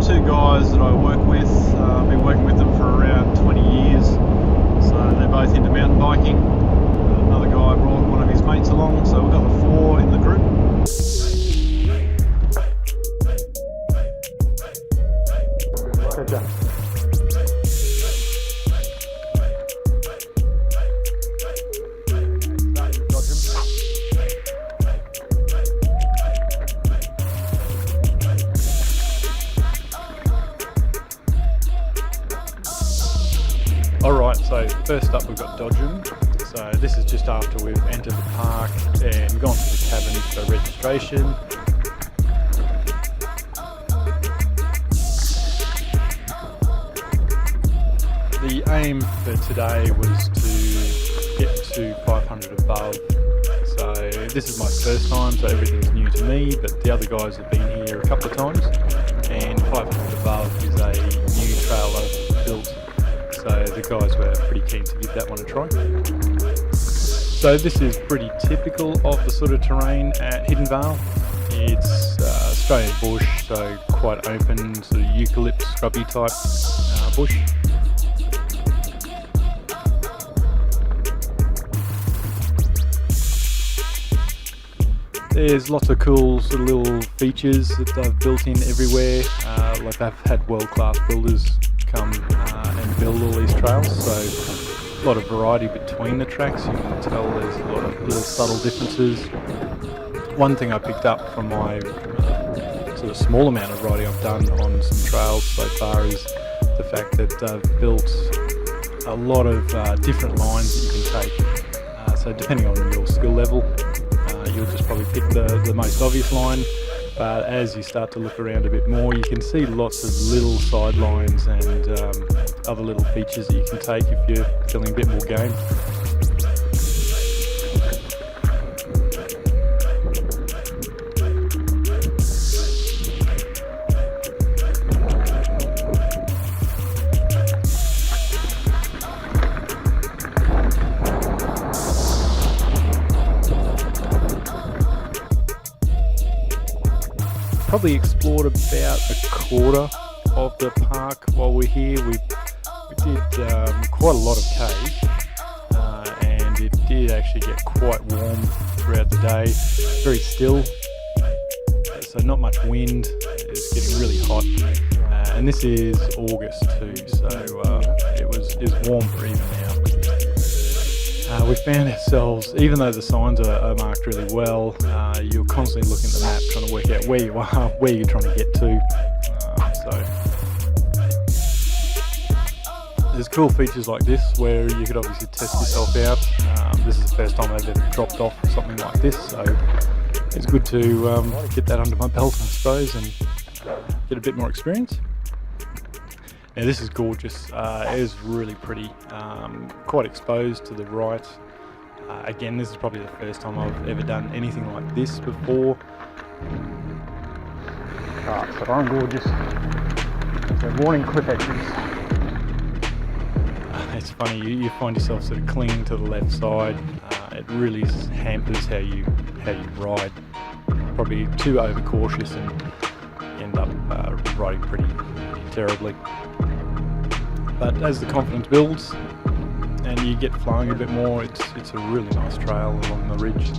two guys that I work with. I've been working with them for around 20 years. So they're both into mountain biking. Another guy brought one of his mates along, so we've got the four in the group. Good job. Alright, so first up we've got Dodgem. So this is just after we've entered the park and gone to the cabin for registration. The aim for today was to get to 500 above. So this is my first time, so everything's new to me, but the other guys have been here a couple of times, and 500 above is a new trail I've built. So the guys were pretty keen to give that one a try. So this is pretty typical of the sort of terrain at Hiddenvale. It's Australian bush, so quite open, sort of eucalypt, scrubby type bush. There's lots of cool sort of little features that they've built in everywhere. Like they've had world-class builders come and build all these trails, so a lot of variety between the tracks. You can tell there's a lot of little subtle differences. One thing I picked up from my sort of small amount of riding I've done on some trails so far is the fact that they've built a lot of different lines that you can take. So depending on your skill level, you'll just probably pick the most obvious line. But as you start to look around a bit more, you can see lots of little sidelines and other little features that you can take if you're feeling a bit more game. Probably explored about a quarter of the park while we're here. We did quite a lot of caves, and it did actually get quite warm throughout the day. Very still, so not much wind. It's getting really hot, and this is August too, so it's warm for even now. We found ourselves, even though the signs are marked really well, you're constantly looking at the map trying to work out where you are, where you're trying to get to. So there's cool features like this where you could obviously test yourself out. This is the first time I've ever dropped off something like this, so it's good to get that under my belt, I suppose, and get a bit more experience. Now this is gorgeous. It is really pretty, quite exposed to the right. Again, this is probably the first time I've ever done anything like this before. So I'm gorgeous. So warning cliff edges. It's funny, you find yourself sort of clinging to the left side. It really hampers how you ride. Probably too overcautious and end up riding pretty terribly. But as the confidence builds and you get flowing a bit more, it's a really nice trail along the ridge.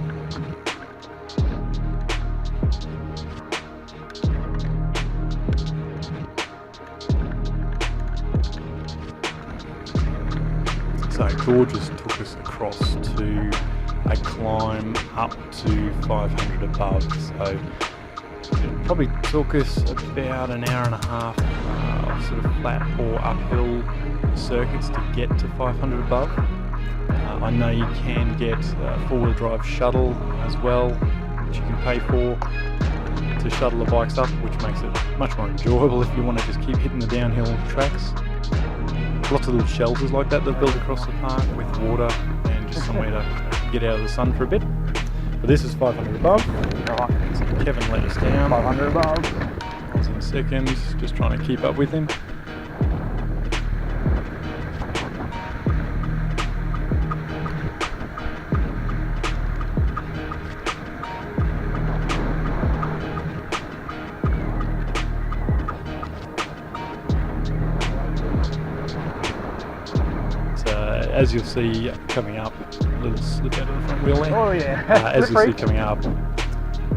So Gorgeous took us across to a climb up to 500 above, so it probably took us about an hour and a half of sort of flat or uphill circuits to get to 500 above. I know you can get a four-wheel drive shuttle as well, which you can pay for to shuttle the bikes up, which makes it much more enjoyable if you want to just keep hitting the downhill tracks. Lots of little shelters like that they've built across the park with water and just somewhere to get out of the sun for a bit. But this is 500 above. Right. So Kevin let us down. 500 above. I was in second, just trying to keep up with him. as you'll see coming up, a little slip out of the front wheel there. Oh yeah. As you see coming up,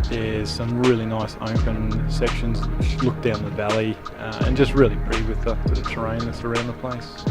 there's some really nice open sections which look down the valley and just really pretty with the terrain that's around the place.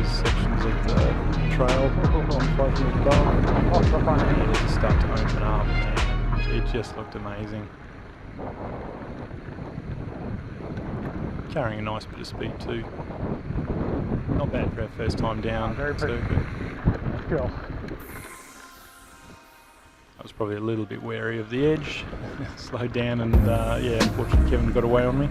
Sections of the trail and it start to open up, and it just looked amazing. Carrying a nice bit of speed too. Not bad for our first time down. Very pretty. Cool. I was probably a little bit wary of the edge. Slowed down and yeah, unfortunately Kevin got away on me.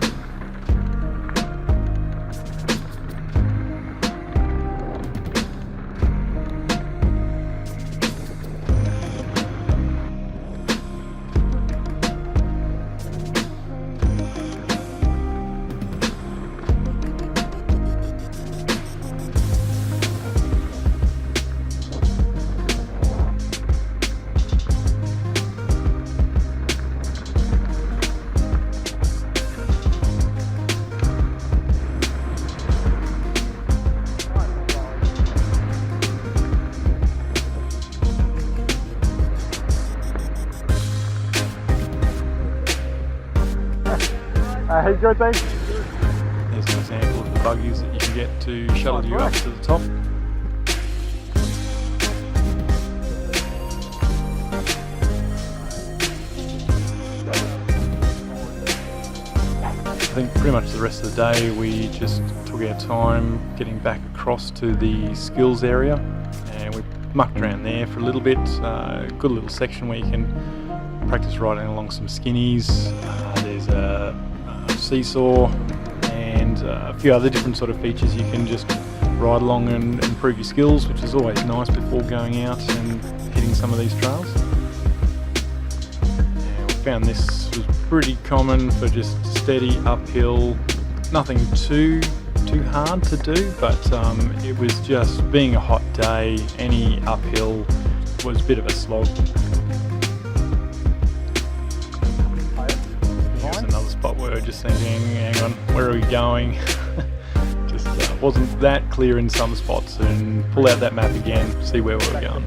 Hey, good thing. There's an example of the buggies that you can get to shuttle you up to the top. I think pretty much the rest of the day we just took our time getting back across to the skills area, and we mucked around there for a little bit. Good little section where you can practice riding along some skinnies. There's a seesaw and a few other different sort of features you can just ride along and improve your skills, which is always nice before going out and hitting some of these trails. And we found this was pretty common for just steady uphill, nothing too hard to do, but it was just, being a hot day, any uphill was a bit of a slog. Here's another spot where we're just thinking, hang on, where are we going? Just wasn't that clear in some spots, and pull out that map again, see where we were going.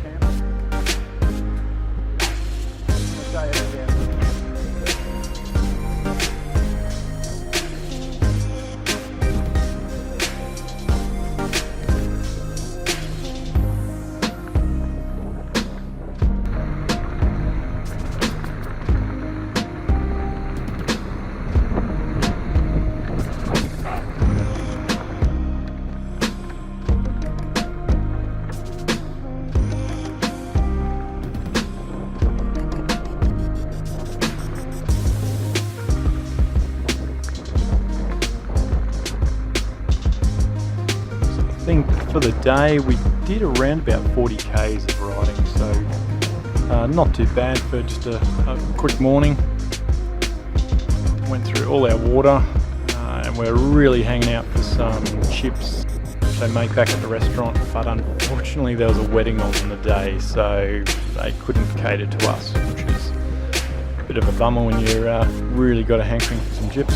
I think for the day we did around about 40 k's of riding, so not too bad for just a quick morning. Went through all our water and we're really hanging out for some chips which they make back at the restaurant, but unfortunately there was a wedding on the day, so they couldn't cater to us, which is a bit of a bummer when you really got a hankering for some chips.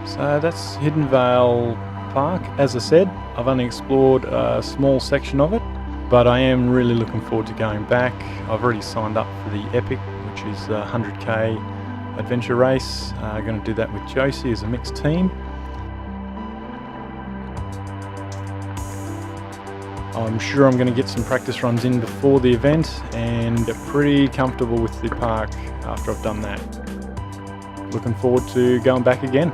So that's Hiddenvale Park. As I said, I've only explored a small section of it, but I am really looking forward to going back. I've already signed up for the Epic, which is 100k adventure race. Going to do that with Josie as a mixed team. I'm sure I'm going to get some practice runs in before the event, and pretty comfortable with the park after I've done that. Looking forward to going back again.